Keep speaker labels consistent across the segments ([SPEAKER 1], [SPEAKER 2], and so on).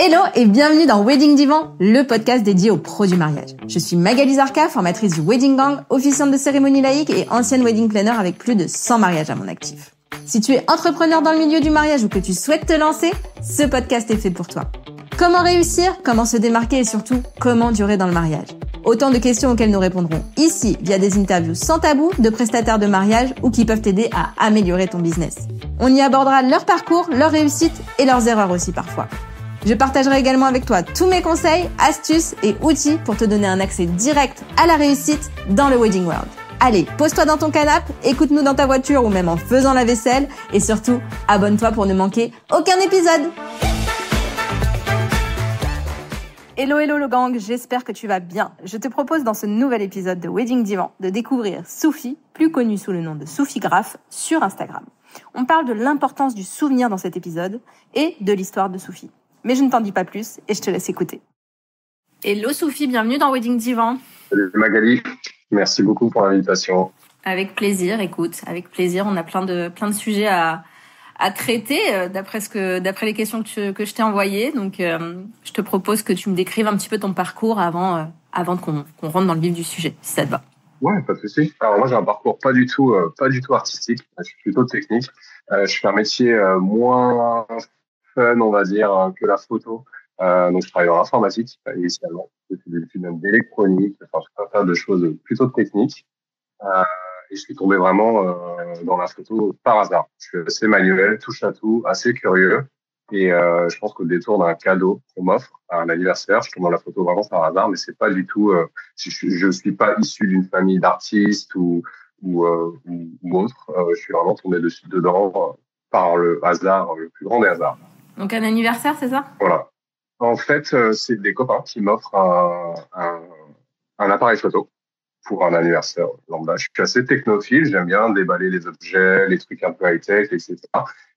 [SPEAKER 1] Hello et bienvenue dans Wedding Divan, le podcast dédié aux pros du mariage. Je suis Magali Zarka, formatrice du Wedding Gang, officiante de cérémonie laïque et ancienne wedding planner avec plus de 100 mariages à mon actif. Si tu es entrepreneur dans le milieu du mariage ou que tu souhaites te lancer, ce podcast est fait pour toi. Comment réussir, comment se démarquer et surtout, comment durer dans le mariage? Autant de questions auxquelles nous répondrons ici via des interviews sans tabou de prestataires de mariage ou qui peuvent t'aider à améliorer ton business. On y abordera leur parcours, leurs réussites et leurs erreurs aussi parfois. Je partagerai également avec toi tous mes conseils, astuces et outils pour te donner un accès direct à la réussite dans le Wedding World. Allez, pose-toi dans ton canapé, écoute-nous dans ta voiture ou même en faisant la vaisselle et surtout, abonne-toi pour ne manquer aucun épisode. Hello le gang, j'espère que tu vas bien. Je te propose dans ce nouvel épisode de Wedding Divan de découvrir Sophie, plus connue sous le nom de Sophie Graff, sur Instagram. On parle de l'importance du souvenir dans cet épisode et de l'histoire de Sophie. Mais je ne t'en dis pas plus et je te laisse écouter. Hello Sophie, bienvenue dans Wedding Divan. Salut
[SPEAKER 2] Magali, merci beaucoup pour l'invitation.
[SPEAKER 1] Avec plaisir, écoute, avec plaisir. On a plein de sujets à traiter d'après les questions que je t'ai envoyées. Donc, je te propose que tu me décrives un petit peu ton parcours avant qu'on rentre dans le vif du sujet, si ça te va.
[SPEAKER 2] Ouais, pas de souci. Alors moi, j'ai un parcours pas du tout artistique. Je suis plutôt technique. Je fais un métier moins fun, on va dire, que la photo. Donc, je travaille dans l'informatique initialement. J'ai fait des études d'électronique, enfin, tout un tas de choses plutôt techniques. Et je suis tombé vraiment dans la photo par hasard. Je suis assez manuel, touche à tout, assez curieux. Et je pense qu'au détour d'un cadeau qu'on m'offre à un anniversaire, je tombe dans la photo vraiment par hasard, mais c'est pas du tout. Je suis pas issu d'une famille d'artistes ou autre. Je suis vraiment tombé dedans par le hasard, le plus grand des hasards.
[SPEAKER 1] Donc un anniversaire, c'est ça?
[SPEAKER 2] Voilà. En fait, c'est des copains qui m'offrent un appareil photo pour un anniversaire lambda. Je suis assez technophile, j'aime bien déballer les objets, les trucs un peu high-tech, etc.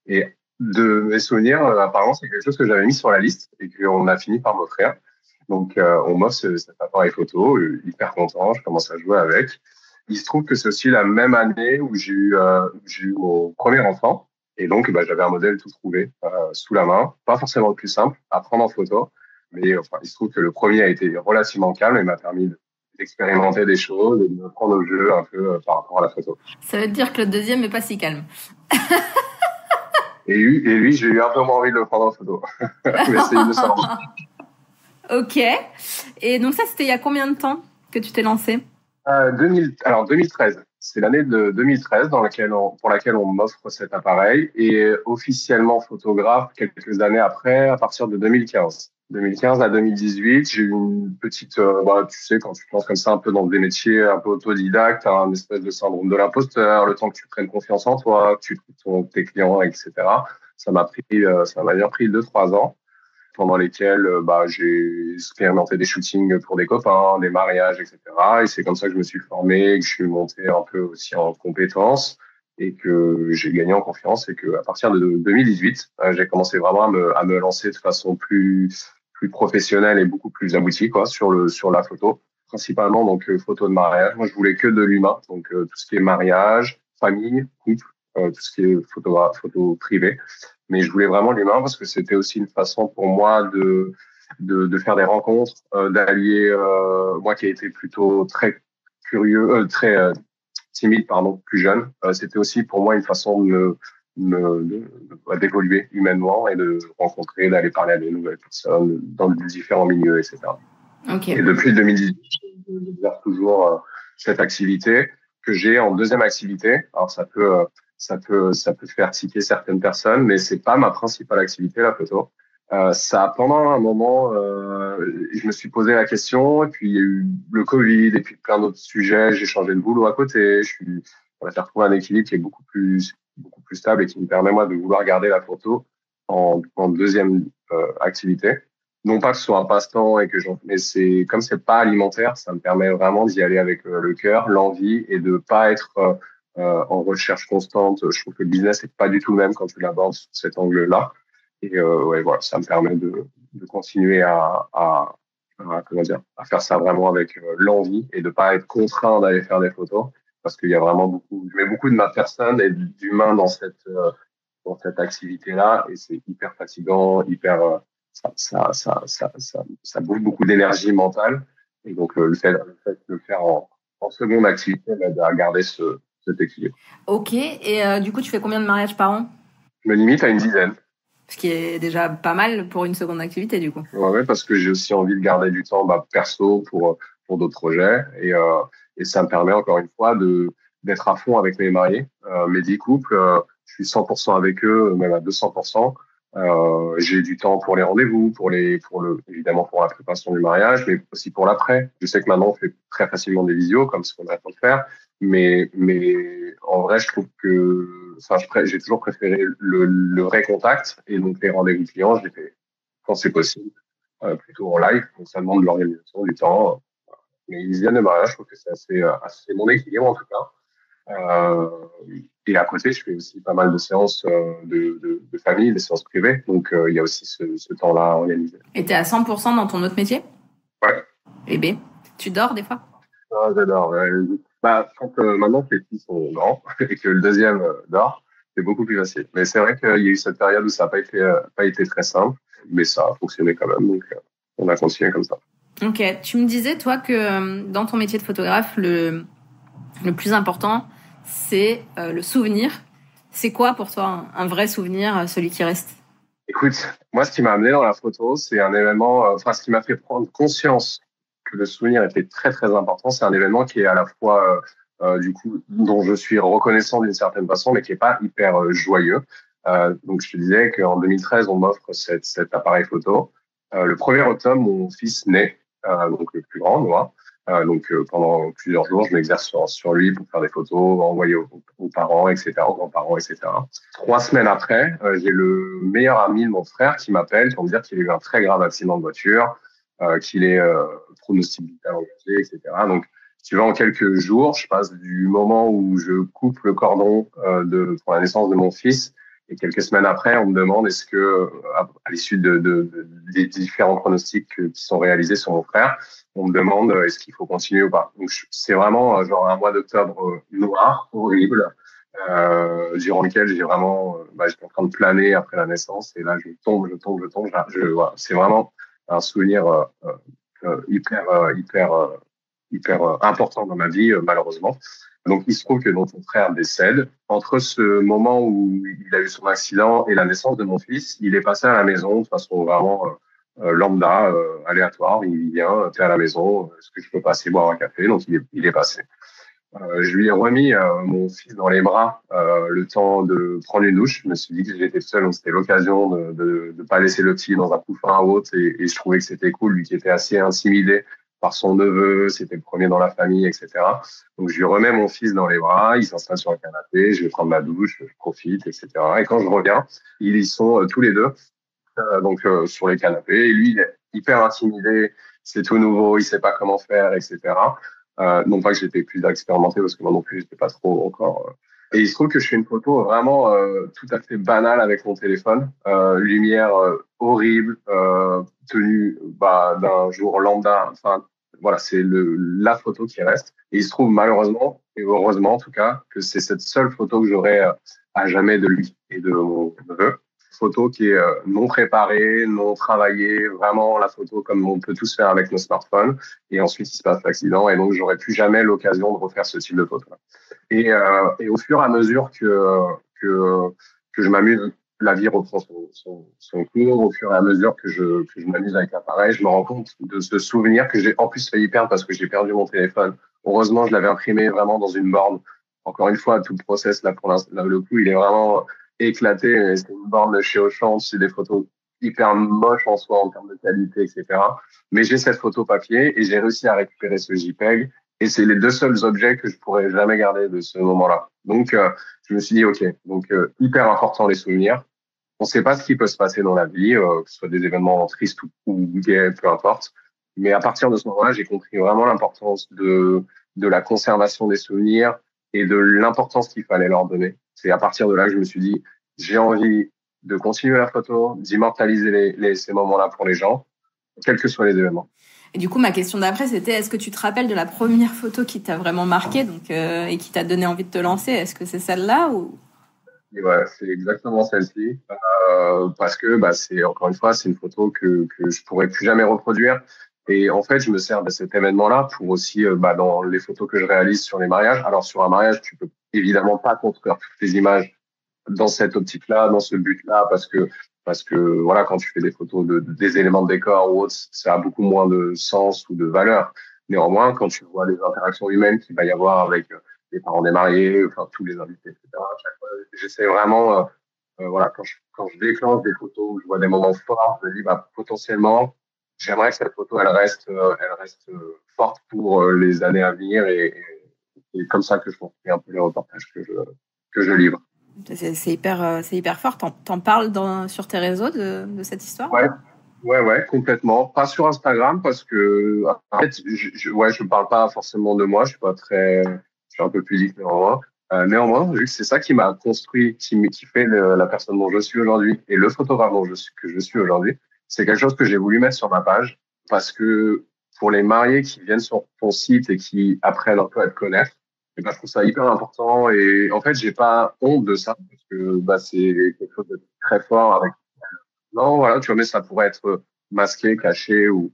[SPEAKER 2] Et de mes souvenirs, apparemment, c'est quelque chose que j'avais mis sur la liste et qu'on a fini par m'offrir. Donc, on m'offre cet appareil photo, hyper content, je commence à jouer avec. Il se trouve que c'est aussi la même année où j'ai eu mon premier enfant. Et donc, j'avais un modèle tout trouvé sous la main. Pas forcément le plus simple à prendre en photo. Mais enfin, il se trouve que le premier a été relativement calme et m'a permis d'expérimenter des choses et de me prendre au jeu un peu par rapport à la photo.
[SPEAKER 1] Ça veut dire que le deuxième n'est pas si calme.
[SPEAKER 2] Et lui, j'ai eu un peu moins envie de le prendre en photo. Mais c'est une sorte.
[SPEAKER 1] Ok. Et donc ça, c'était il y a combien de temps que tu t'es lancé?
[SPEAKER 2] 2013. C'est l'année de 2013 pour laquelle on m'offre cet appareil et officiellement photographe quelques années après, à partir de 2015. 2015 à 2018, j'ai eu une petite, tu sais, quand tu te lances comme ça un peu dans des métiers un peu autodidactes, t'as un espèce de syndrome de l'imposteur, le temps que tu prennes confiance en toi, que tu trouves tes clients, etc. Ça m'a bien pris 2-3 ans, pendant lesquels j'ai expérimenté des shootings pour des copains, des mariages, etc. Et c'est comme ça que je me suis formé, que je suis monté un peu aussi en compétences et que j'ai gagné en confiance et que à partir de 2018, j'ai commencé vraiment à me lancer de façon plus professionnelle et beaucoup plus aboutie sur la photo, principalement donc photo de mariage. Moi, je voulais que de l'humain, donc tout ce qui est mariage, famille, couple, tout ce qui est photo privée. Mais je voulais vraiment l'humain parce que c'était aussi une façon pour moi de faire des rencontres, d'allier moi qui ai été plutôt très curieux, très timide, plus jeune. C'était aussi pour moi une façon d'évoluer humainement et de rencontrer, d'aller parler à des nouvelles personnes dans de différents milieux, etc.
[SPEAKER 1] Okay.
[SPEAKER 2] Et depuis 2018, j'exerce toujours cette activité que j'ai en deuxième activité. Alors ça peut faire tiquer certaines personnes, mais c'est pas ma principale activité, la photo. Pendant un moment, je me suis posé la question, et puis il y a eu le Covid, et puis plein d'autres sujets. J'ai changé de boulot à côté. J'ai retrouvé un équilibre qui est beaucoup plus stable et qui me permet moi de vouloir garder la photo en deuxième activité. Non pas que ce soit un passe-temps mais comme c'est pas alimentaire, ça me permet vraiment d'y aller avec le cœur, l'envie et de pas être en recherche constante. Je trouve que le business n'est pas du tout le même quand tu l'abordes sous cet angle-là. Et voilà, ça me permet de continuer à faire ça vraiment avec l'envie et de pas être contraint d'aller faire des photos parce qu'il y a vraiment je mets beaucoup de ma personne et d'humain dans cette activité-là et c'est hyper fatigant, ça bouffe beaucoup d'énergie mentale. Et donc, le fait de le faire en seconde activité m'aide à garder cet équilibre.
[SPEAKER 1] Ok. Et du coup, tu fais combien de mariages par an?
[SPEAKER 2] Je me limite à une dizaine.
[SPEAKER 1] Ce qui est déjà pas mal pour une seconde activité, du coup.
[SPEAKER 2] Ouais, parce que j'ai aussi envie de garder du temps, perso pour d'autres projets. Et ça me permet, encore une fois, d'être à fond avec mes mariés. Mes 10 couples, je suis 100% avec eux, même à 200%. J'ai du temps pour les rendez-vous, évidemment pour la préparation du mariage, mais aussi pour l'après. Je sais que maintenant on fait très facilement des visios, comme ce qu'on attend de faire, mais en vrai, je trouve que, j'ai toujours préféré le vrai contact, et donc les rendez-vous clients, je les fais quand c'est possible, plutôt en live. Donc ça demande de l'organisation, du temps. Mais une dizaine de mariages, je trouve que c'est assez mon équilibre en tout cas. Euh, et à côté, je fais aussi pas mal de séances de famille, des séances privées. Donc, il y a aussi ce temps-là à organiser.
[SPEAKER 1] Et t'es à 100% dans ton autre métier?
[SPEAKER 2] Ouais.
[SPEAKER 1] Eh ben, tu dors des fois?
[SPEAKER 2] Ah, j'adore. Quand maintenant que les petits sont grands et que le deuxième dort, c'est beaucoup plus facile. Mais c'est vrai qu'il y a eu cette période où ça n'a pas été très simple, mais ça a fonctionné quand même. Donc, on a continué comme ça.
[SPEAKER 1] Ok. Tu me disais, toi, que dans ton métier de photographe, le plus important, c'est le souvenir. C'est quoi pour toi un vrai souvenir, celui qui reste?
[SPEAKER 2] Écoute, moi, ce qui m'a amené dans la photo, c'est un événement, ce qui m'a fait prendre conscience que le souvenir était très, très important. C'est un événement qui est à la fois, du coup, dont je suis reconnaissant d'une certaine façon, mais qui est pas hyper joyeux. Donc, je te disais qu'en 2013, on m'offre cet appareil photo. Le 1er octobre, mon fils naît, donc le plus grand, moi. Pendant plusieurs jours, je m'exerce sur lui pour faire des photos, envoyer aux parents, etc., aux grands-parents, etc. 3 semaines après, j'ai le meilleur ami de mon frère qui m'appelle pour me dire qu'il a eu un très grave accident de voiture, qu'il est pronostic vital engagé, etc. Donc, si tu vois, en quelques jours, je passe du moment où je coupe le cordon pour la naissance de mon fils, et quelques semaines après, on me demande est-ce que, à l'issue des différents pronostics qui sont réalisés sur mon frère, on me demande est-ce qu'il faut continuer ou pas. Donc, c'est vraiment genre un mois d'octobre noir, horrible, durant lequel j'étais en train de planer après la naissance, et là, je tombe. Voilà. C'est vraiment un souvenir hyper important dans ma vie, malheureusement. Donc, il se trouve que mon frère décède. Entre ce moment où il a eu son accident et la naissance de mon fils, il est passé à la maison de façon vraiment lambda, aléatoire. Il vient, t'es à la maison, est-ce que je peux passer boire un café? Donc, il est passé. Je lui ai remis mon fils dans les bras le temps de prendre une douche. Je me suis dit que j'étais seul, donc c'était l'occasion de pas laisser le petit dans un couffin ou autre. Et je trouvais que c'était cool, lui qui était assez intimidé par son neveu, c'était le premier dans la famille, etc. Donc je lui remets mon fils dans les bras, il s'installe sur un canapé, je vais prendre ma douche, je profite, etc. Et quand je reviens, ils y sont tous les deux sur les canapés. Et lui, il est hyper intimidé, c'est tout nouveau, il sait pas comment faire, etc. Non pas que j'étais plus expérimenté parce que moi non plus j'étais pas trop encore. Et il se trouve que je fais une photo vraiment tout à fait banale avec mon téléphone, lumière horrible, tenue d'un jour lambda. Enfin voilà, c'est la photo qui reste. Et il se trouve malheureusement et heureusement en tout cas que c'est cette seule photo que j'aurai à jamais de lui et de mon neveu. Photo qui est non préparée, non travaillée, vraiment la photo comme on peut tous faire avec nos smartphones. Et ensuite, il se passe l'accident et donc j'aurai plus jamais l'occasion de refaire ce type de photo. Et au fur et à mesure que je m'amuse, la vie reprend son cours. Au fur et à mesure que je m'amuse avec l'appareil, je me rends compte de ce souvenir que j'ai en plus failli perdre parce que j'ai perdu mon téléphone. Heureusement, je l'avais imprimé vraiment dans une borne. Encore une fois, tout le process là pour l'instant, le coup, il est vraiment éclaté. C'est une borne de chez Auchan, c'est des photos hyper moches en soi en termes de qualité, etc. Mais j'ai cette photo papier et j'ai réussi à récupérer ce JPEG. Et c'est les deux seuls objets que je pourrais jamais garder de ce moment-là. Donc, je me suis dit, OK, donc hyper important les souvenirs. On ne sait pas ce qui peut se passer dans la vie, que ce soit des événements tristes ou gays, peu importe. Mais à partir de ce moment-là, j'ai compris vraiment l'importance de la conservation des souvenirs et de l'importance qu'il fallait leur donner. C'est à partir de là que je me suis dit, j'ai envie de continuer la photo, d'immortaliser ces moments-là pour les gens, quels que soient les événements.
[SPEAKER 1] Et du coup, ma question d'après, c'était est-ce que tu te rappelles de la première photo qui t'a vraiment marqué et qui t'a donné envie de te lancer? Est-ce que c'est celle-là ou...
[SPEAKER 2] celle-ci, ouais, c'est exactement celle-ci. Parce que c'est encore une fois, c'est une photo que je pourrais plus jamais reproduire. Et en fait, je me sers de cet événement-là pour aussi dans les photos que je réalise sur les mariages. Alors sur un mariage, tu peux évidemment pas construire toutes les images dans cette optique-là, dans ce but-là, parce que voilà, quand tu fais des photos des éléments de décor ou autre, ça a beaucoup moins de sens ou de valeur. Néanmoins, quand tu vois les interactions humaines qu'il va y avoir avec les parents des mariés, enfin tous les invités, etc. À chaque fois, j'essaie vraiment, voilà, quand je déclenche des photos où je vois des moments forts, je me dis potentiellement, j'aimerais que cette photo elle reste forte pour les années à venir et c'est comme ça que je construis un peu les reportages que je livre.
[SPEAKER 1] C'est hyper fort. T'en parles sur tes réseaux de cette histoire?
[SPEAKER 2] Ouais, ouais, complètement. Pas sur Instagram parce que, en fait, je parle pas forcément de moi. Je suis un peu pudique néanmoins. Néanmoins, vu que c'est ça qui m'a construit, qui fait la personne dont je suis aujourd'hui et le photographe que je suis aujourd'hui, c'est quelque chose que j'ai voulu mettre sur ma page parce que pour les mariés qui viennent sur ton site et qui apprennent un peu à te connaître, et je trouve ça hyper important et en fait, j'ai pas honte de ça parce que, c'est quelque chose de très fort avec non, voilà, tu vois, mais ça pourrait être masqué, caché ou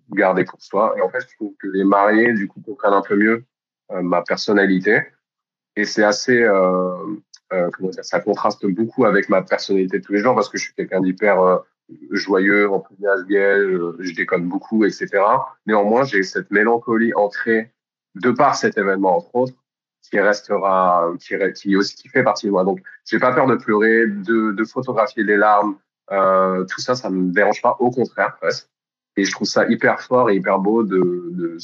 [SPEAKER 2] gardé pour soi. Et en fait, je trouve que les mariés, du coup, comprennent un peu mieux ma personnalité. Et c'est assez, comment dire, ça contraste beaucoup avec ma personnalité de tous les jours parce que je suis quelqu'un d'hyper joyeux, enthousiaste, gai, je déconne beaucoup, etc. Néanmoins, j'ai cette mélancolie ancrée de par cet événement, entre autres, qui restera, qui fait partie de moi. Donc, j'ai pas peur de pleurer, de photographier des larmes, tout ça, ça me dérange pas, au contraire, presque. Et je trouve ça hyper fort et hyper beau de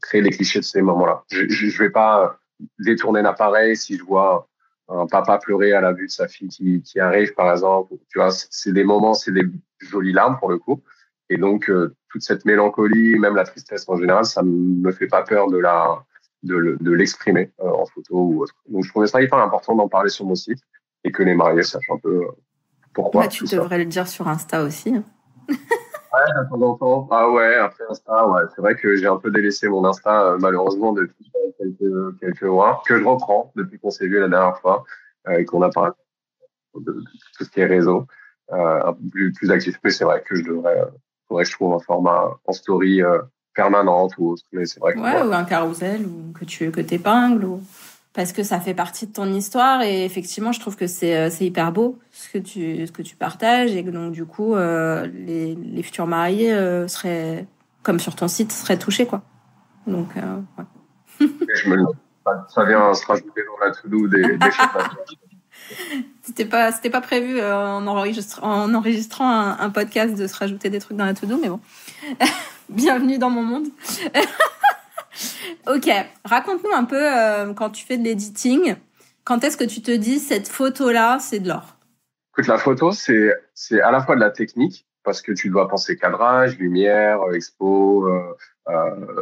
[SPEAKER 2] créer les clichés de ces moments-là. Je vais pas détourner l'appareil si je vois un papa pleurer à la vue de sa fille qui arrive, par exemple. Tu vois, c'est des moments, c'est des jolies larmes pour le coup. Et donc, toute cette mélancolie, même la tristesse en général, ça me fait pas peur de l'exprimer en photo ou autre. Donc, je trouvais ça hyper important d'en parler sur mon site et que les mariés sachent un peu pourquoi
[SPEAKER 1] Tu
[SPEAKER 2] tout ça.
[SPEAKER 1] devrais le dire sur Insta aussi.
[SPEAKER 2] Ouais, de temps en temps. Ah ouais, après Insta, ouais. C'est vrai que j'ai un peu délaissé mon Insta, malheureusement, depuis quelques mois, que je reprends depuis qu'on s'est vu la dernière fois, et qu'on a parlé de tout ce qui est réseau, un peu plus actif. Mais c'est vrai que faudrait que je trouve un format en story, permanente ou autre. Mais c'est vrai que
[SPEAKER 1] Ouais,
[SPEAKER 2] voilà.
[SPEAKER 1] ou un carrousel, ou que t'épingles, ou parce que ça fait partie de ton histoire et effectivement, je trouve que c'est hyper beau ce que tu partages et que donc du coup, les futurs mariés seraient comme sur ton site seraient touchés quoi. Donc ouais.
[SPEAKER 2] Et ça vient se rajouter dans la to-do des choses à faire.
[SPEAKER 1] C'était pas prévu en enregistrant un podcast de se rajouter des trucs dans la to-do, mais bon. Bienvenue dans mon monde. Ok, raconte-nous un peu quand tu fais de l'editing, quand est-ce que tu te dis cette photo-là, c'est de l'or?
[SPEAKER 2] Écoute, la photo, c'est à la fois de la technique, parce que tu dois penser cadrage, lumière, expo,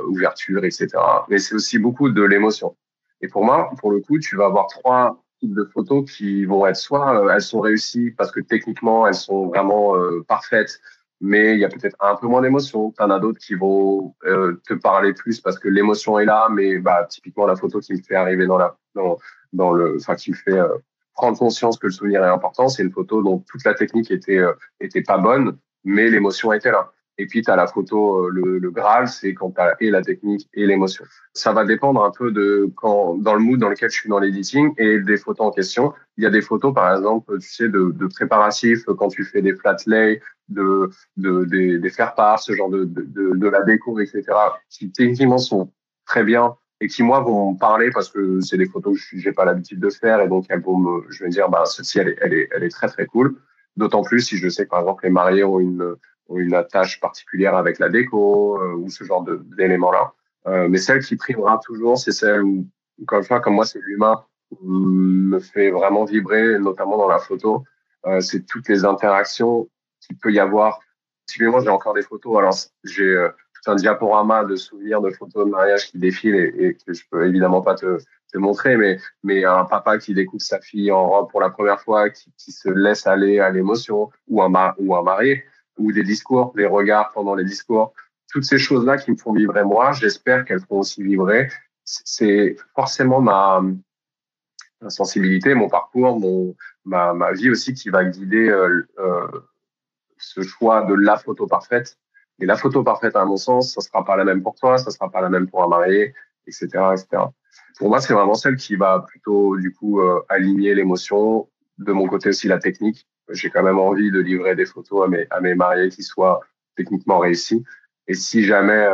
[SPEAKER 2] ouverture, etc. Mais c'est aussi beaucoup de l'émotion. Et pour moi, pour le coup, tu vas avoir trois types de photos qui vont être soit elles sont réussies parce que techniquement elles sont vraiment parfaites, mais il y a peut-être un peu moins d'émotion. T'en as d'autres qui vont te parler plus parce que l'émotion est là, mais typiquement la photo qui me fait arriver enfin qui me fait prendre conscience que le souvenir est important, c'est une photo dont toute la technique était pas bonne, mais l'émotion était là. Et puis, tu as la photo, le Graal, c'est quand tu as et la technique et l'émotion. Ça va dépendre un peu dans le mood dans lequel je suis dans l'editing et des photos en question. Il y a des photos, par exemple, tu sais, de préparatifs, quand tu fais des flat lay, des faire-part, ce genre de la déco, etc., qui techniquement sont très bien et qui, moi, vont me parler parce que c'est des photos que j'ai pas l'habitude de faire et donc je vais me dire, celle-ci, elle est très, très cool. D'autant plus si je sais que, par exemple, les mariés ont une attache particulière avec la déco ou ce genre d'éléments-là. Mais celle qui primera toujours, c'est celle où, encore une fois, comme moi, c'est l'humain qui me fait vraiment vibrer, notamment dans la photo. C'est toutes les interactions qu'il peut y avoir. Typiquement, j'ai encore des photos. Alors, j'ai tout un diaporama de souvenirs de photos de mariage qui défilent et que je peux évidemment pas te montrer, mais un papa qui découvre sa fille en robe pour la première fois, qui se laisse aller à l'émotion, ou un marié, ou des discours, des regards pendant les discours. Toutes ces choses-là qui me font vibrer moi, j'espère qu'elles feront aussi vibrer. C'est forcément sensibilité, mon parcours, ma vie aussi qui va guider ce choix de la photo parfaite. Et la photo parfaite, à mon sens, ça sera pas la même pour toi, ça sera pas la même pour un marié, etc., etc. Pour moi, c'est vraiment celle qui va plutôt, du coup, aligner l'émotion. De mon côté aussi, la technique. J'ai quand même envie de livrer des photos à mes mariés qui soient techniquement réussis. Et si jamais,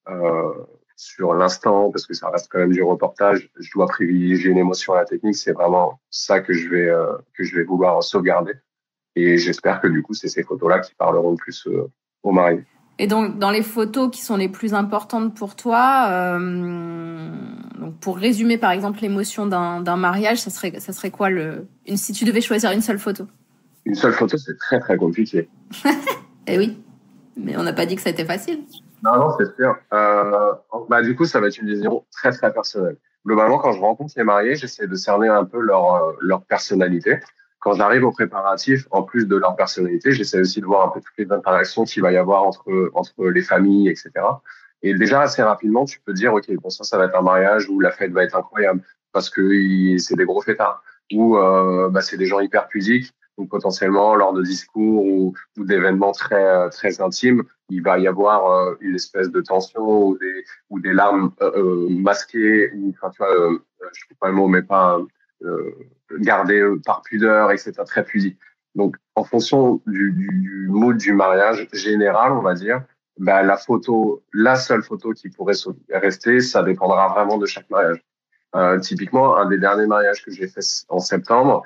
[SPEAKER 2] euh, sur l'instant, parce que ça reste quand même du reportage, je dois privilégier une émotion à la technique, c'est vraiment ça que je vais vouloir sauvegarder. Et j'espère que du coup, c'est ces photos-là qui parleront le plus aux mariés.
[SPEAKER 1] Et donc, dans les photos qui sont les plus importantes pour toi, donc pour résumer par exemple l'émotion d'un mariage, ça serait quoi si tu devais choisir une seule photo?
[SPEAKER 2] Une seule photo, c'est très très compliqué.
[SPEAKER 1] Eh oui, mais on n'a pas dit que ça était facile.
[SPEAKER 2] Non, non, c'est sûr. Bah, du coup, ça va être une vision très très personnelle. Globalement, quand je rencontre les mariés, j'essaie de cerner un peu leur personnalité. Quand j'arrive aux préparatifs, en plus de leur personnalité, j'essaie aussi de voir un peu toutes les interactions qu'il va y avoir entre les familles, etc. Et déjà, assez rapidement, tu peux dire, OK, bon, ça va être un mariage où la fête va être incroyable parce que c'est des gros fêtards. Ou bah, c'est des gens hyper pudiques. Donc potentiellement, lors de discours ou d'événements très, très intimes, il va y avoir une espèce de tension ou des larmes masquées, ou, enfin, tu vois, je trouve pas le mot, mais pas euh, gardées par pudeur, etc., très pudique. Donc, en fonction du mood du mariage général, on va dire, bah, la seule photo qui pourrait rester, ça dépendra vraiment de chaque mariage. Typiquement, un des derniers mariages que j'ai fait en septembre,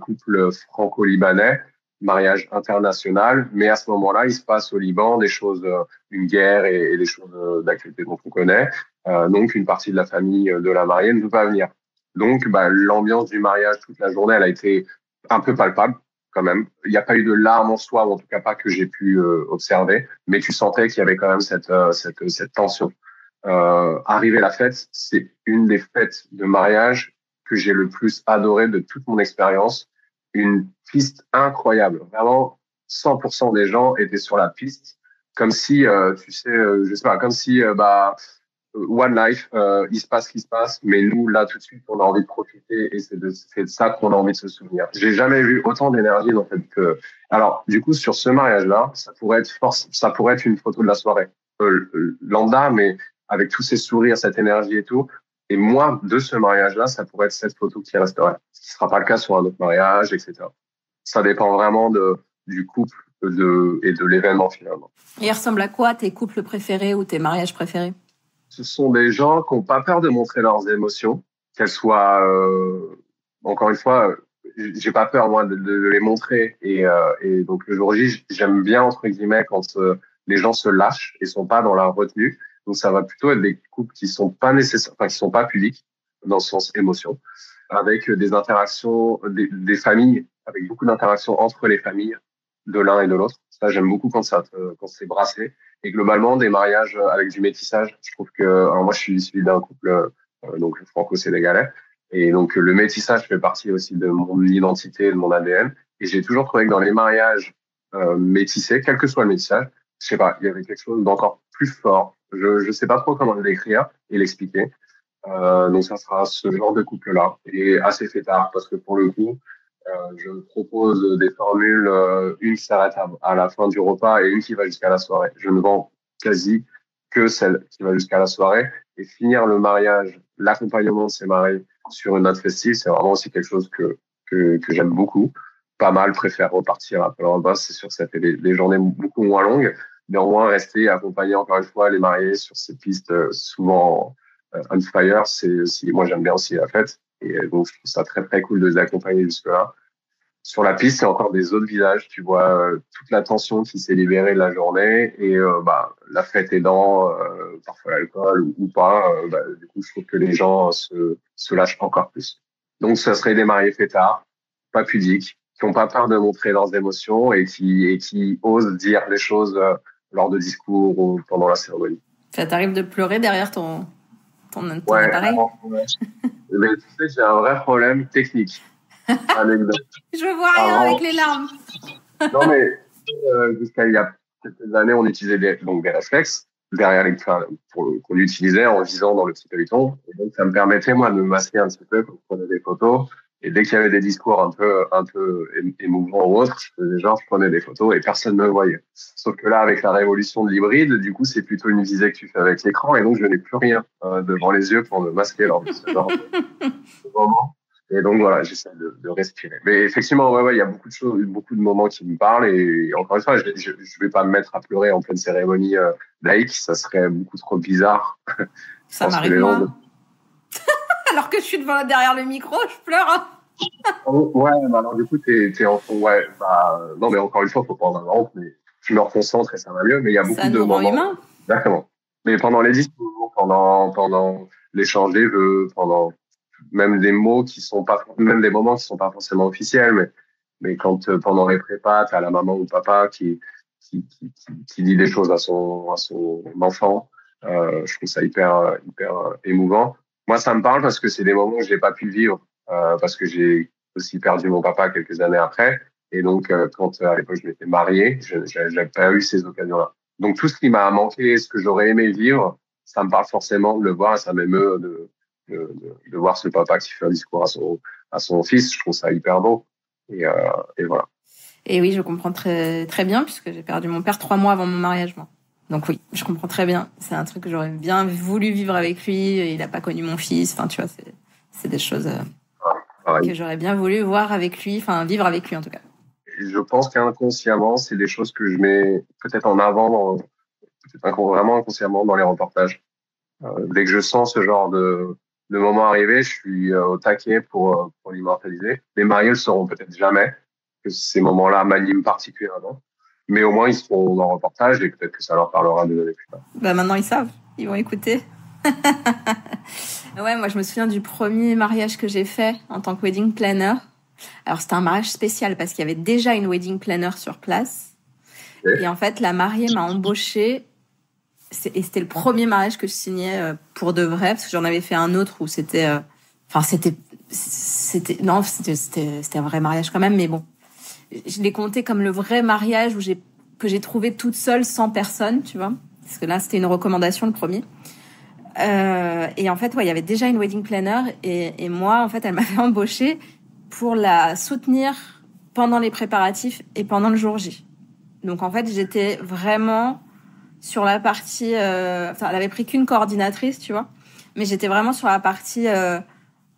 [SPEAKER 2] couple franco-libanais, mariage international, mais à ce moment-là, il se passe au Liban des choses, une guerre et des choses d'actualité dont on connaît. Donc, une partie de la famille de la mariée ne peut pas venir. Donc, bah, l'ambiance du mariage toute la journée, elle a été un peu palpable quand même. Il n'y a pas eu de larmes en soi, ou en tout cas pas que j'ai pu observer, mais tu sentais qu'il y avait quand même cette tension. Arriver la fête, c'est une des fêtes de mariage que j'ai le plus adoré de toute mon expérience. Une piste incroyable. Vraiment, 100% des gens étaient sur la piste, comme si, tu sais, je sais pas, comme si, One Life, il se passe ce qui se passe, mais nous, là, tout de suite, on a envie de profiter et c'est de ça qu'on a envie de se souvenir. J'ai jamais vu autant d'énergie dans cette, alors, du coup, sur ce mariage-là, ça pourrait être une photo de la soirée. Lambda, mais avec tous ces sourires, cette énergie et tout. Et moi, de ce mariage-là, ça pourrait être cette photo qui resterait. Ce qui sera pas le cas sur un autre mariage, etc. Ça dépend vraiment du couple et de l'événement finalement.
[SPEAKER 1] Et il ressemble à quoi tes couples préférés ou tes mariages préférés?
[SPEAKER 2] Ce sont des gens qui n'ont pas peur de montrer leurs émotions, qu'elles soient, encore une fois, j'ai pas peur moi de les montrer et donc le jour J, j'aime bien entre guillemets quand les gens se lâchent et sont pas dans la retenue. Donc ça va plutôt être des couples qui sont pas nécessaires, enfin qui sont pas pudiques dans le sens émotion, avec des interactions, des familles, avec beaucoup d'interactions entre les familles de l'un et de l'autre. Ça j'aime beaucoup quand c'est brassé. Et globalement, des mariages avec du métissage. Je trouve que, alors moi, je suis issu d'un couple donc franco-sénégalais, et donc le métissage fait partie aussi de mon identité, de mon ADN. Et j'ai toujours trouvé que dans les mariages métissés, quel que soit le métissage, je sais pas, il y avait quelque chose d'encore plus fort. Je sais pas trop comment le décrire et l'expliquer. Donc ça sera ce genre de couple-là, et assez fêtard parce que pour le coup, je propose des formules, une qui s'arrête à la fin du repas et une qui va jusqu'à la soirée. Je ne vends quasi que celle qui va jusqu'à la soirée. Et finir le mariage, l'accompagnement de ces mariés sur une note festive, c'est vraiment aussi quelque chose que j'aime beaucoup. Pas mal, préfère repartir après le repas. C'est sûr que ça fait des journées beaucoup moins longues. Néanmoins, rester et accompagner encore une fois les mariés sur ces pistes souvent on fire, c'est aussi, moi j'aime bien aussi la fête. Et donc, je trouve ça très, très cool de les accompagner jusque-là. Sur la piste, c'est encore des autres visages. Tu vois toute la tension qui s'est libérée de la journée et bah, la fête aidant, parfois l'alcool ou pas. Du coup, je trouve que les gens se lâchent encore plus. Donc, ça serait des mariés fêtards, pas pudiques, qui n'ont pas peur de montrer leurs émotions et qui osent dire les choses lors de discours ou pendant la cérémonie.
[SPEAKER 1] Ça t'arrive de pleurer derrière ton
[SPEAKER 2] Ouais,
[SPEAKER 1] appareil?
[SPEAKER 2] ouais. Mais tu sais, j'ai un vrai problème technique. Anecdote.
[SPEAKER 1] Je vois rien avec les larmes.
[SPEAKER 2] Non, mais jusqu'à il y a quelques années, on utilisait donc des réflexes. derrière les, enfin, qu'on utilisait en visant dans le petit feuilleton. Et donc, ça me permettait, moi, de me masquer un petit peu quand je prenais des photos. Et dès qu'il y avait des discours un peu émouvants ou autres, je faisais genre, je prenais des photos et personne ne me voyait. Sauf que là, avec la révolution de l'hybride, du coup, c'est plutôt une visée que tu fais avec l'écran et donc je n'ai plus rien devant les yeux pour me masquer lors de ce genre de moment. Et donc voilà, j'essaie de respirer. Mais effectivement, ouais, il y a beaucoup de choses, beaucoup de moments qui me parlent et encore une fois, je vais pas me mettre à pleurer en pleine cérémonie laïque, ça serait beaucoup trop bizarre. Je
[SPEAKER 1] Ça
[SPEAKER 2] pense que
[SPEAKER 1] m'arrive
[SPEAKER 2] les gens
[SPEAKER 1] moi. Alors que je suis derrière le micro, je pleure. Hein.
[SPEAKER 2] ouais, bah alors du coup, t'es en fond, ouais, bah, non, mais encore une fois, faut prendre un exemple, mais je me reconcentre et ça va mieux, mais il y a beaucoup
[SPEAKER 1] Ça
[SPEAKER 2] de
[SPEAKER 1] nous rend
[SPEAKER 2] moments,
[SPEAKER 1] humains.
[SPEAKER 2] exactement. Mais pendant les discours, pendant l'échange des vœux, pendant même des mots qui sont pas, même des moments qui sont pas forcément officiels, mais quand pendant les prépas, t'as la maman ou le papa qui dit des choses à son enfant, je trouve ça hyper émouvant. Moi, ça me parle parce que c'est des moments où j'ai pas pu vivre, parce que j'ai aussi perdu mon papa quelques années après. Et donc, quand à l'époque je m'étais marié, j'avais pas eu ces occasions-là. Donc, tout ce qui m'a manqué, ce que j'aurais aimé vivre, ça me parle forcément de le voir et ça m'émeut de voir ce papa qui fait un discours à son fils. Je trouve ça hyper beau. Et, euh, et voilà.
[SPEAKER 1] Et oui, je comprends très très bien puisque j'ai perdu mon père 3 mois avant mon mariage, moi. Donc oui, je comprends très bien. C'est un truc que j'aurais bien voulu vivre avec lui. Il n'a pas connu mon fils. Enfin, tu vois, c'est des choses
[SPEAKER 2] Pareil.
[SPEAKER 1] que j'aurais bien voulu voir avec lui. Enfin, vivre avec lui en tout cas.
[SPEAKER 2] Et je pense qu'inconsciemment, c'est des choses que je mets peut-être en avant, vraiment inconsciemment dans les reportages. Dès que je sens ce genre de moment arriver, je suis au taquet pour l'immortaliser. Les mariés le sauront peut-être jamais, que ces moments-là m'animent particulièrement. Mais au moins, ils seront dans le reportage et peut-être que ça leur parlera des années plus tard.
[SPEAKER 1] Bah maintenant ils savent. Ils vont écouter. Ouais, moi je me souviens du premier mariage que j'ai fait en tant que wedding planner. Alors c'était un mariage spécial parce qu'il y avait déjà une wedding planner sur place. Et
[SPEAKER 2] Okay.
[SPEAKER 1] en fait, la mariée m'a embauchée. Et c'était le premier mariage que je signais pour de vrai, parce que j'en avais fait un autre où c'était, enfin c'était un vrai mariage quand même, mais bon, je l'ai compté comme le vrai mariage que j'ai trouvé toute seule sans personne, tu vois, parce que là c'était une recommandation le premier. Et en fait, ouais, il y avait déjà une wedding planner et moi, en fait, elle m'avait embauchée pour la soutenir pendant les préparatifs et pendant le jour J. Donc en fait, j'étais vraiment sur la partie enfin elle avait pris qu'une coordinatrice, tu vois, mais j'étais vraiment sur la partie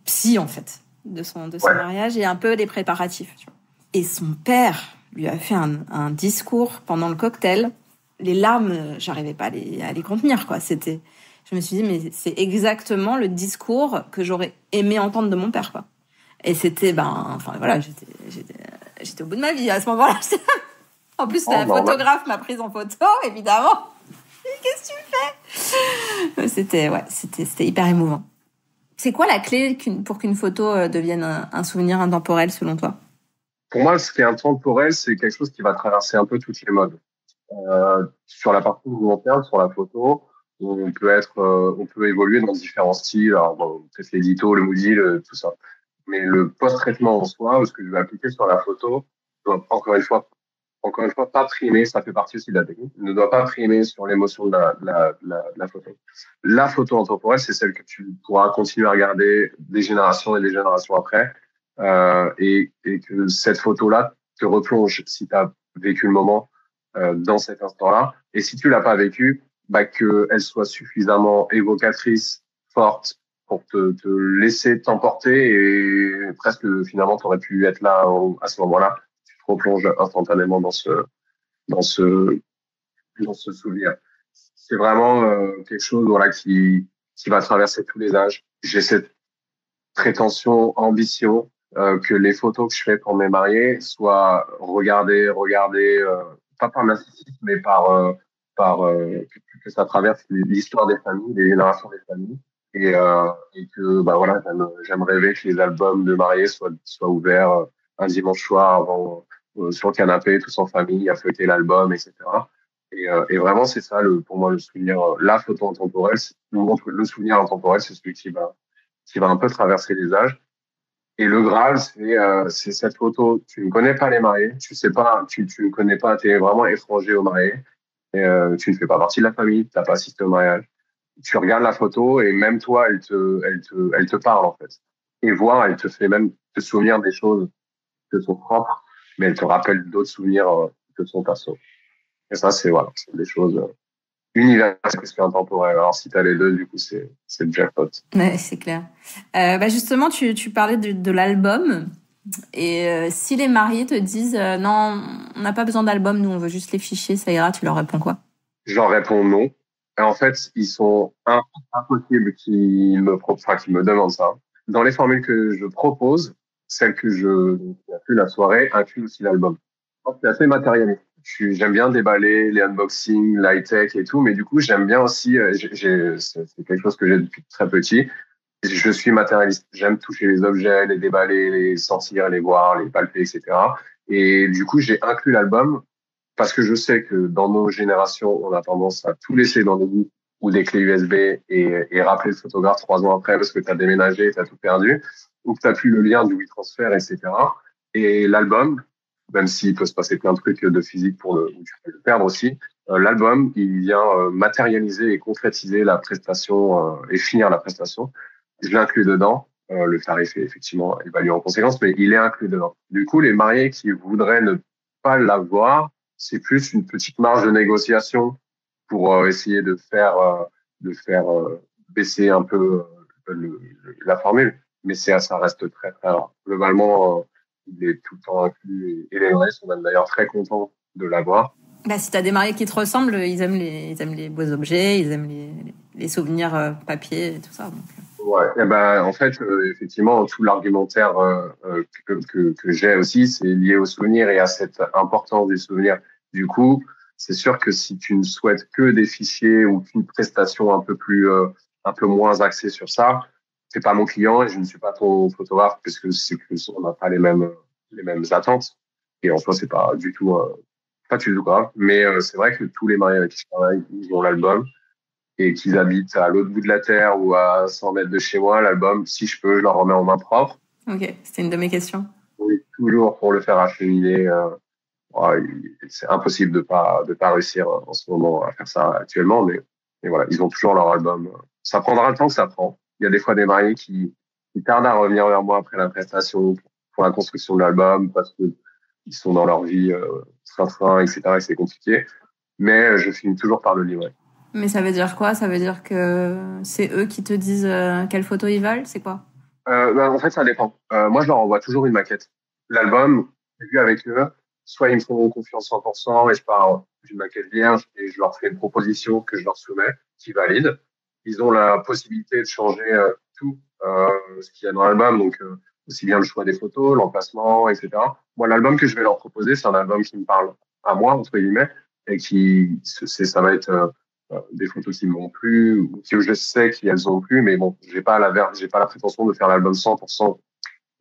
[SPEAKER 1] psy en fait de son
[SPEAKER 2] Ouais.
[SPEAKER 1] mariage et un peu des préparatifs, tu vois. Et son père lui a fait un discours pendant le cocktail. Les larmes, j'arrivais pas à les contenir, quoi. Je me suis dit mais c'est exactement le discours que j'aurais aimé entendre de mon père, quoi. Et c'était enfin voilà, j'étais au bout de ma vie à ce moment-là. En plus,
[SPEAKER 2] Oh,
[SPEAKER 1] la
[SPEAKER 2] normal.
[SPEAKER 1] photographe m'a prise en photo, évidemment. Qu'est-ce que tu fais? C'était hyper émouvant. C'est quoi la clé pour qu'une photo devienne un souvenir intemporel selon toi?
[SPEAKER 2] Pour moi, ce qui est intemporel, c'est quelque chose qui va traverser un peu toutes les modes. Sur la partie documentaire, sur la photo, on peut évoluer dans différents styles. Alors, bon, peut-être l'édito, le moody, tout ça. Mais le post-traitement en soi, ou ce que je vais appliquer sur la photo, doit encore une fois, pas primer. Ça fait partie aussi de la technique. Ne doit pas primer sur l'émotion de la photo. La photo intemporelle, c'est celle que tu pourras continuer à regarder des générations et des générations après, et que cette photo-là te replonge si tu as vécu le moment dans cet instant-là. Et si tu l'as pas vécu, bah, qu'elle soit suffisamment évocatrice, forte, pour te laisser t'emporter et presque finalement tu aurais pu être là à ce moment-là. Tu te replonges instantanément dans ce, dans ce souvenir. C'est vraiment quelque chose voilà, qui va traverser tous les âges. J'ai cette prétention, ambition que les photos que je fais pour mes mariés soient regardées, pas par narcissisme, mais que ça traverse l'histoire des familles, les générations des familles. Et que bah voilà, j'aime rêver que les albums de mariés soient ouverts un dimanche soir avant sur le canapé, tous en famille, à feuilleter l'album, etc. Et vraiment, c'est ça pour moi le souvenir, la photo intemporelle, le souvenir intemporel, c'est celui qui va un peu traverser les âges. Et le Graal, c'est cette photo. Tu ne connais pas les mariés, tu sais pas, tu ne connais pas, tu es vraiment étranger aux mariés. Et, tu ne fais pas partie de la famille, tu n'as pas assisté au mariage. Tu regardes la photo et même toi, elle te parle en fait. Et voir, elle te fait même te souvenir des choses que sont propres, mais elle te rappelle d'autres souvenirs que sont perso. Et ça, c'est voilà, c'est des choses universelles plus qu'intemporelles. Alors si tu as les deux, du coup, c'est le jackpot.
[SPEAKER 1] Ouais, c'est clair. Justement, tu parlais de l'album. Et si les mariés te disent non, on n'a pas besoin d'album, nous on veut juste les fichiers, ça ira, tu leur réponds quoi?
[SPEAKER 2] Je leur réponds non. Et en fait, ils sont impossibles qu'ils me demandent ça. Dans les formules que je propose, celle que qui inclut la soirée, inclut aussi l'album. C'est assez matérialiste. J'aime bien déballer les unboxings, l'high-tech et tout, mais du coup, j'aime bien aussi, c'est quelque chose que j'ai depuis très petit. Je suis matérialiste. J'aime toucher les objets, les déballer, les sentir, les voir, les palper, etc. Et du coup, j'ai inclus l'album parce que je sais que dans nos générations, on a tendance à tout laisser dans des bouts ou des clés USB et rappeler le photographe 3 ans après parce que tu as déménagé, tu as tout perdu, ou que tu n'as plus le lien du WeTransfer, etc. Et l'album, même s'il peut se passer plein de trucs de physique où tu peux le perdre aussi, l'album, il vient matérialiser et concrétiser la prestation et finir la prestation. Je l'inclus dedans. Le tarif est effectivement évalué en conséquence, mais il est inclus dedans. Du coup, les mariés qui voudraient ne pas l'avoir, c'est plus une petite marge de négociation pour essayer de faire baisser un peu la formule. Mais ça reste très, très rare. Globalement, il est tout le temps inclus et les mariés sont même d'ailleurs très contents de l'avoir.
[SPEAKER 1] Bah, si t'as des mariés qui te ressemblent, ils aiment les beaux objets, ils aiment les souvenirs papier et tout ça. Donc.
[SPEAKER 2] Ouais, et ben, en fait, effectivement, tout l'argumentaire que j'ai aussi, c'est lié au souvenir et à cette importance du souvenir. Du coup, c'est sûr que si tu ne souhaites que des fichiers ou qu'une prestation un peu moins axée sur ça, c'est pas mon client et je ne suis pas ton photographe puisque on n'a pas les mêmes attentes. Et en soi, c'est pas du tout grave. Mais c'est vrai que tous les mariés avec qui je travaille, ils ont l'album et qu'ils habitent à l'autre bout de la terre ou à 100 mètres de chez moi, l'album, si je peux, je leur remets en main propre.
[SPEAKER 1] Ok, c'était une de mes questions.
[SPEAKER 2] Oui, toujours pour le faire acheminer. Ouais, c'est impossible de pas réussir en ce moment à faire ça actuellement, mais voilà, ils ont toujours leur album. Ça prendra le temps que ça prend. Il y a des fois des mariés qui tardent à revenir vers moi après la prestation pour la construction de l'album parce que ils sont dans leur vie train-train, etc. et c'est compliqué. Mais je finis toujours par le livrer.
[SPEAKER 1] Mais ça veut dire quoi? Ça veut dire que c'est eux qui te disent quelle photo ils veulent? C'est quoi?
[SPEAKER 2] En fait, ça dépend. Moi, je leur envoie toujours une maquette. L'album, j'ai vu avec eux. Soit ils me font confiance 100% et je pars d'une maquette vierge et je leur fais une proposition que je leur soumets, qui valide. Ils ont la possibilité de changer tout ce qu'il y a dans l'album, donc aussi bien le choix des photos, l'emplacement, etc. Moi, l'album que je vais leur proposer, c'est un album qui me parle à moi, entre guillemets, et ça va être des photos qui m'ont plu ou que je sais qu'elles ont plu, mais bon, j'ai pas la prétention de faire l'album 100%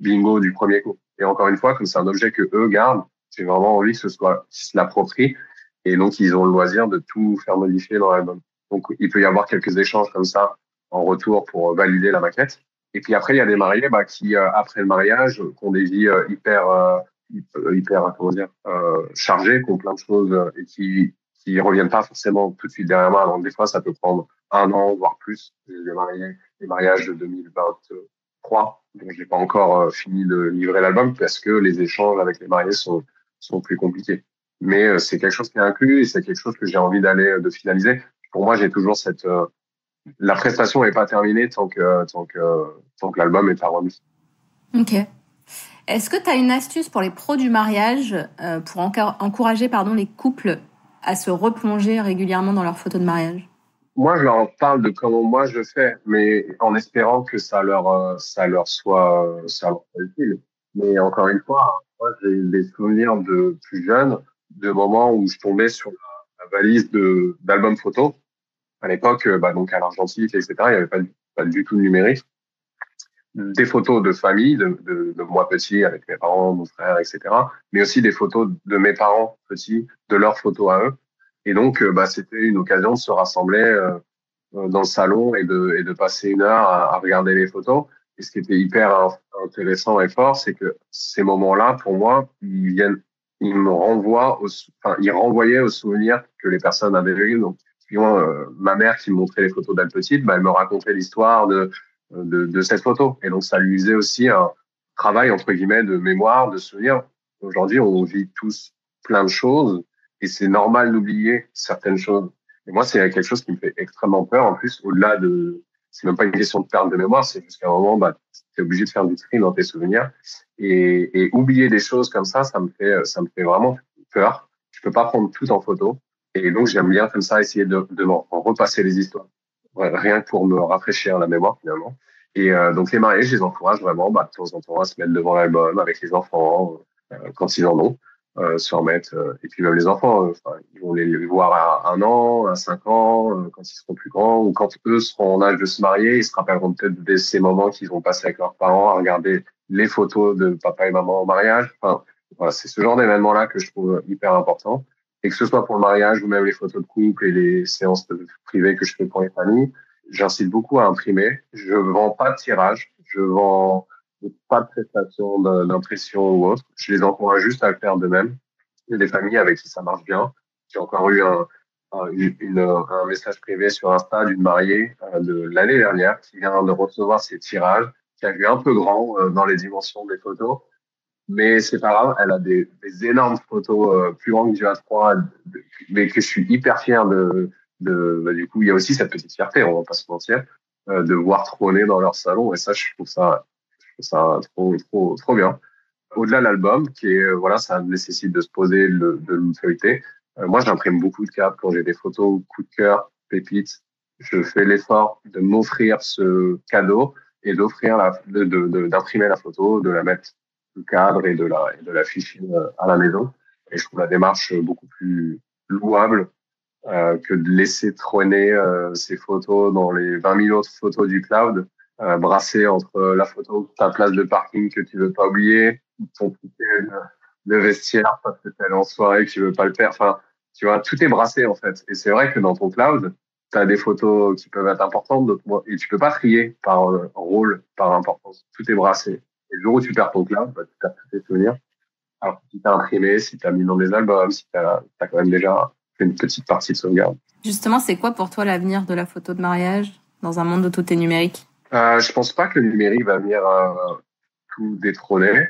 [SPEAKER 2] bingo du premier coup. Et encore une fois, comme c'est un objet que eux gardent, j'ai vraiment envie que qu'ils se l'approprient et donc ils ont le loisir de tout faire modifier dans l'album. Donc il peut y avoir quelques échanges comme ça en retour pour valider la maquette. Et puis après, il y a des mariés qui, après le mariage, ont des vies hyper, comment dire, chargées, qui ont plein de choses et qui reviennent pas forcément tout de suite derrière moi. Donc des fois, ça peut prendre 1 an, voire plus. J'ai des mariages de 2023, donc j'ai pas encore fini de livrer l'album parce que les échanges avec les mariés sont plus compliqués. Mais c'est quelque chose qui est inclus et c'est quelque chose que j'ai envie de finaliser. Pour moi, j'ai toujours la prestation est pas terminée tant que l'album est pas remis.
[SPEAKER 1] Ok. Est-ce que tu as une astuce pour les pros du mariage pour encourager les couples à se replonger régulièrement dans leurs photos de mariage?
[SPEAKER 2] Moi, je leur parle de comment moi je fais, mais en espérant que ça leur soit utile. Mais encore une fois, moi, j'ai des souvenirs de plus jeunes, de moments où je tombais sur la valise d'albums photos. À l'époque, donc à l'argentique, etc., il n'y avait pas du tout de numérique. Des photos de famille, de moi petit avec mes parents, mon frère, etc. Mais aussi des photos de mes parents petits, de leurs photos à eux. Et donc, c'était une occasion de se rassembler dans le salon et de passer 1 heure à regarder les photos. Et ce qui était hyper intéressant et fort, c'est que ces moments-là, pour moi, ils viennent il me renvoie il renvoyait aux souvenirs que les personnes avaient eu. Donc, typiquement, ma mère qui me montrait les photos d'elle petite, bah, elle me racontait l'histoire de cette photo. Et donc, ça lui faisait aussi un travail, entre guillemets, de mémoire, de souvenir. Aujourd'hui, on vit tous plein de choses et c'est normal d'oublier certaines choses. Et moi, c'est quelque chose qui me fait extrêmement peur. En plus, au-delà c'est même pas une question de perte de mémoire, c'est jusqu'à un moment, bah, t'es obligé de faire du tri dans tes souvenirs. Et oublier des choses comme ça me fait vraiment peur. Je peux pas prendre tout en photo. Et donc, j'aime bien comme ça essayer de m'en repasser les histoires. Ouais, rien que pour me rafraîchir la mémoire, finalement. Et donc, les mariés, je les encourage vraiment, bah, de temps en temps, à se mettre devant l'album avec les enfants, quand ils en ont, se remettre. Et puis même les enfants, ils vont les voir à 1 an, à 5 ans, quand ils seront plus grands, ou quand eux seront en âge de se marier, ils se rappelleront peut-être de ces moments qu'ils ont passés avec leurs parents à regarder les photos de papa et maman au mariage. Enfin, voilà, c'est ce genre d'événement-là que je trouve hyper important. Et que ce soit pour le mariage ou même les photos de couple et les séances privées que je fais pour les familles, j'incite beaucoup à imprimer. Je vends pas de tirage. Je vends pas de prestation d'impression ou autre. Je les encourage juste à le faire d'eux-mêmes. Il y a des familles avec qui ça marche bien. J'ai encore eu un message privé sur Insta d'une mariée de l'année dernière qui vient de recevoir ses tirages, qui a vu un peu grand dans les dimensions des photos. Mais c'est pas grave, elle a des énormes photos plus grandes que du A3, mais que je suis hyper fier bah, du coup, il y a aussi cette petite fierté, on va pas se mentir, de voir trôner dans leur salon. Et ça, je trouve ça trop bien. Au-delà de l'album, qui est, voilà, ça nécessite de se poser, de le feuilleter. Moi, j'imprime beaucoup de cartes quand j'ai des photos coup de cœur, pépites. Je fais l'effort de m'offrir ce cadeau et d'imprimer la photo, de la mettre le cadre et de la ficher à la maison. Et je trouve la démarche beaucoup plus louable que de laisser trôner ces photos dans les 20 000 autres photos du cloud, brassées entre la photo de ta place de parking que tu veux pas oublier, ton ticket de vestiaire parce que tu es en soirée que tu veux pas le faire. Enfin, tu vois, tout est brassé en fait. Et c'est vrai que dans ton cloud, tu as des photos qui peuvent être importantes, d'autres moins. Et tu peux pas trier par rôle, par importance. Tout est brassé. Et le jour où tu perds ton cloud, bah, tu perds tous tes souvenirs. Alors, si tu as imprimé, si tu as mis dans des albums, si tu as quand même déjà fait une petite partie de sauvegarde.
[SPEAKER 1] Justement, c'est quoi pour toi l'avenir de la photo de mariage dans un monde où tout est numérique?
[SPEAKER 2] Je pense pas que le numérique va venir tout détrôner.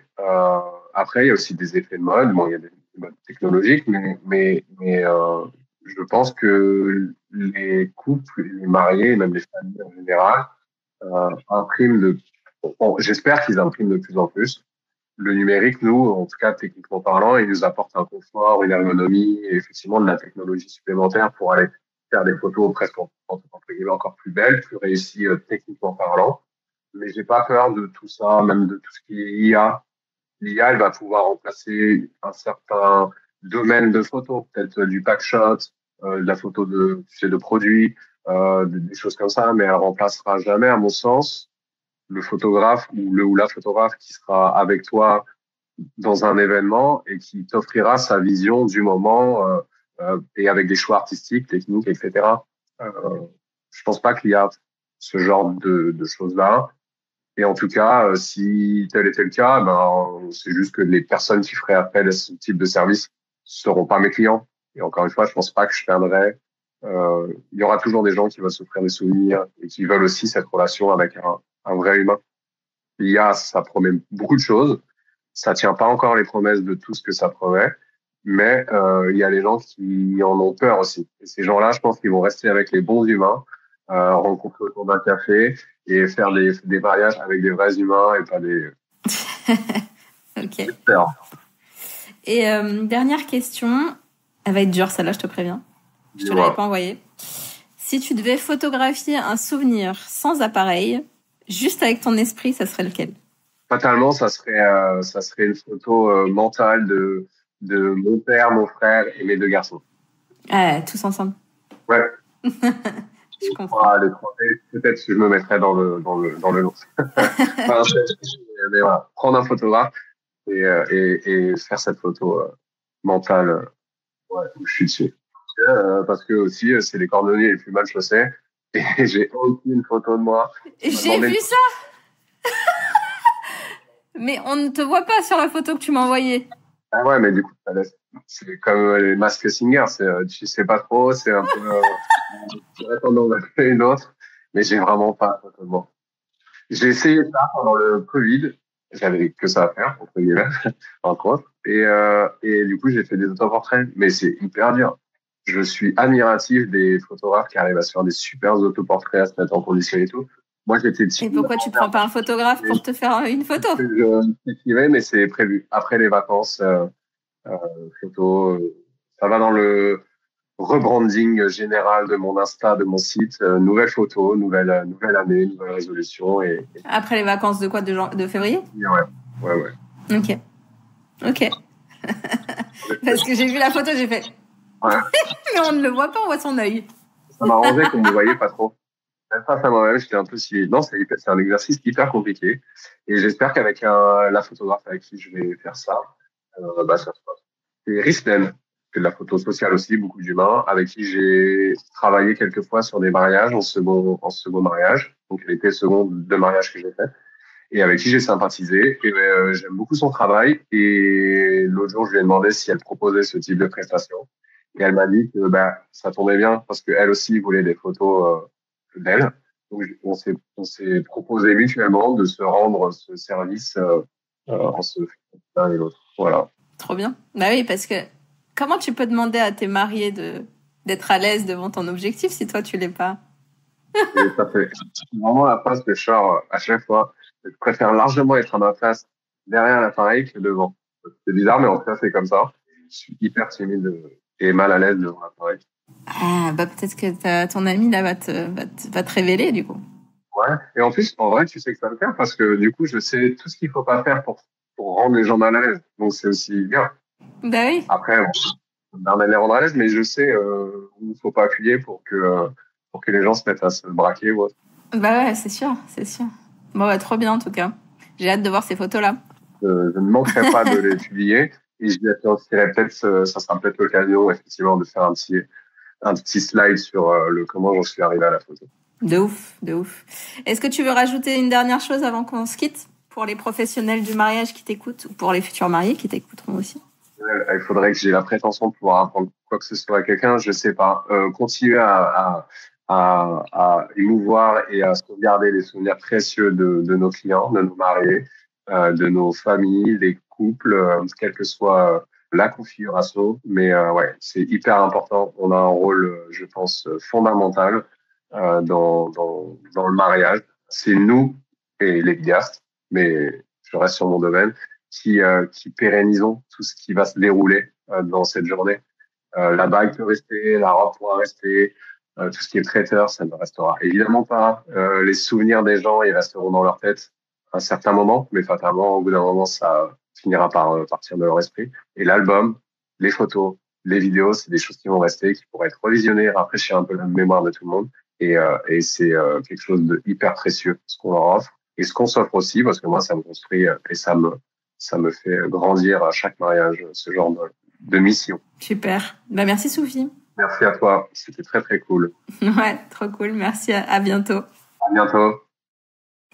[SPEAKER 2] Après, il y a aussi des effets de mode. Bon, il y a des modes technologiques, mais je pense que les couples, les mariés, et même les familles en général, impriment j'espère qu'ils impriment de plus en plus. Le numérique, nous, en tout cas techniquement parlant, il nous apporte un confort, une ergonomie et effectivement de la technologie supplémentaire pour aller faire des photos presque entre guillemets encore plus belles, plus réussies techniquement parlant. Mais j'ai pas peur de tout ça, même de tout ce qui est IA. L'IA, elle va pouvoir remplacer un certain domaine de photos, peut-être du packshot, de la photo de produits, des choses comme ça, mais elle remplacera jamais, à mon sens, le photographe ou la photographe qui sera avec toi dans un événement et qui t'offrira sa vision du moment et avec des choix artistiques, techniques, etc. Euh, je pense pas qu'il y a ce genre de choses-là. Et en tout cas, si tel était le cas, ben, c'est juste que les personnes qui feraient appel à ce type de service seront pas mes clients. Et encore une fois, je pense pas que je perdrais. Il y aura toujours des gens qui veulent s'offrir des souvenirs et qui veulent aussi cette relation avec un vrai humain. L'IA, ça promet beaucoup de choses. Ça tient pas encore les promesses de tout ce que ça promet, mais il y a les gens qui en ont peur aussi. Et ces gens-là, je pense qu'ils vont rester avec les bons humains, rencontrer autour d'un café et faire des mariages avec des vrais humains et pas des...
[SPEAKER 1] Ok. Et dernière question, elle va être dure celle-là, je te préviens. Je te l'avais pas envoyée. Si tu devais photographier un souvenir sans appareil, juste avec ton esprit, ça serait lequel?
[SPEAKER 2] Fatalement, ça serait une photo mentale de mon père, mon frère et mes 2 garçons.
[SPEAKER 1] Tous ensemble.
[SPEAKER 2] Ouais.
[SPEAKER 1] Je comprends.
[SPEAKER 2] Peut-être que je me mettrais dans le lot. Enfin, mais voilà, prendre un photographe et faire cette photo mentale où je suis dessus. Parce que aussi, c'est les cordonniers les plus mal chaussés. Et j'ai aucune photo de moi.
[SPEAKER 1] J'ai vu ça. Mais on ne te voit pas sur la photo que tu m'as envoyée.
[SPEAKER 2] Ah ouais, mais du coup, c'est comme les Masked Singer, tu sais pas trop, c'est un peu, tu attends d'en acheter une autre, mais j'ai vraiment pas totalement. J'ai essayé ça pendant le Covid, j'avais que ça à faire, entre guillemets, entre autres, et du coup, j'ai fait des autoportraits, mais c'est hyper dur. Je suis admiratif des photographes qui arrivent à se faire des super autoportraits, à se mettre en condition et tout. Moi, j'étais
[SPEAKER 1] Et
[SPEAKER 2] timide.
[SPEAKER 1] pourquoi tu prends pas un photographe pour te faire une photo?
[SPEAKER 2] Je suis timide, mais c'est prévu. Après les vacances, euh, photo, ça va dans le rebranding général de mon Insta, de mon site. Nouvelle photo, nouvelle année, nouvelle résolution.
[SPEAKER 1] Après les vacances de quoi? De février?
[SPEAKER 2] Ouais.
[SPEAKER 1] Ok. Parce que j'ai vu la photo, j'ai fait.
[SPEAKER 2] Ouais.
[SPEAKER 1] Mais on ne le voit pas, on voit son œil.
[SPEAKER 2] Ça m'arrangeait qu'on ne me voyait pas trop. Même face à moi-même, j'étais un peu si. Non, c'est un exercice hyper compliqué. Et j'espère qu'avec la photographe avec qui je vais faire ça, ça se passe. C'est Rislen, qui fait de la photo sociale aussi, beaucoup d'humains, avec qui j'ai travaillé quelques fois sur des mariages en second mariage. Donc, elle était second de mariage que j'ai fait. Et avec qui j'ai sympathisé. Et j'aime beaucoup son travail. Et l'autre jour, je lui ai demandé si elle proposait ce type de prestation. Et elle m'a dit que ça tombait bien parce qu'elle aussi voulait des photos d'elle. Donc, on s'est proposé mutuellement de se rendre ce service en se faisant l'un et l'autre. Voilà.
[SPEAKER 1] Trop bien. Bah oui, parce que comment tu peux demander à tes mariés d'être à l'aise devant ton objectif si toi tu l'es pas?
[SPEAKER 2] Et ça fait vraiment la face de char à chaque fois. Je préfère largement être à ma place derrière l'appareil que devant. C'est bizarre, mais en tout cas, c'est comme ça. Je suis hyper timide et mal à l'aise devant l'appareil.
[SPEAKER 1] Ah, bah peut-être que ton ami là va te révéler du coup.
[SPEAKER 2] Ouais. Et en plus, en vrai, tu sais que ça va le faire parce que du coup, je sais tout ce qu'il faut pas faire pour rendre les gens mal à l'aise. Donc, c'est aussi bien.
[SPEAKER 1] Bah oui.
[SPEAKER 2] Après, bon, ça me permet de les rendre à l'aise, mais je sais où il faut pas appuyer pour que les gens se mettent à se braquer ou autre.
[SPEAKER 1] Bah ouais, c'est sûr. Bon, bah, trop bien en tout cas. J'ai hâte de voir ces photos-là.
[SPEAKER 2] Je ne manquerai pas de les publier et je associerai peut-être, ça sera peut-être l'occasion effectivement de faire un petit slide sur comment j'en suis arrivé à la photo.
[SPEAKER 1] De ouf. Est-ce que tu veux rajouter une dernière chose avant qu'on se quitte pour les professionnels du mariage qui t'écoutent ou pour les futurs mariés qui t'écouteront aussi?
[SPEAKER 2] Il faudrait que j'ai la prétention de pouvoir apprendre quoi que ce soit à quelqu'un, je sais pas. Continuer à émouvoir et à sauvegarder les souvenirs précieux de nos clients, de nos mariés, de nos familles, des couples, quelle que soit la configuration. Mais ouais, c'est hyper important. On a un rôle, je pense, fondamental dans le mariage. C'est nous et les vidéastes, mais je reste sur mon domaine, qui pérennisons tout ce qui va se dérouler dans cette journée. La bague peut rester, la robe pourra rester, tout ce qui est traiteur, ça ne restera évidemment pas. Les souvenirs des gens, ils resteront dans leur tête à un certain moment, mais fatalement, au bout d'un moment, ça finira par partir de leur esprit. Et l'album, les photos, les vidéos, c'est des choses qui vont rester, qui pourraient être revisionnées, rafraîchir un peu la mémoire de tout le monde. Et c'est quelque chose de hyper précieux, ce qu'on leur offre. Et ce qu'on s'offre aussi, parce que moi, ça me construit et ça me fait grandir à chaque mariage, ce genre de mission.
[SPEAKER 1] Super. Bah, merci Sophie.
[SPEAKER 2] Merci à toi. C'était très, très cool.
[SPEAKER 1] Ouais, trop cool. Merci. À bientôt.
[SPEAKER 2] À bientôt.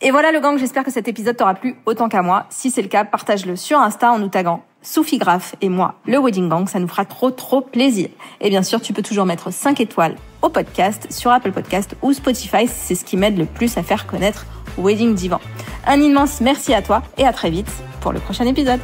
[SPEAKER 1] Et voilà le gang, j'espère que cet épisode t'aura plu autant qu'à moi. Si c'est le cas, partage-le sur Insta en nous taguant Sophie Graff et moi, le Wedding Gang, ça nous fera trop plaisir. Et bien sûr, tu peux toujours mettre 5 étoiles au podcast sur Apple Podcast ou Spotify, c'est ce qui m'aide le plus à faire connaître Wedding Divan. Un immense merci à toi et à très vite pour le prochain épisode.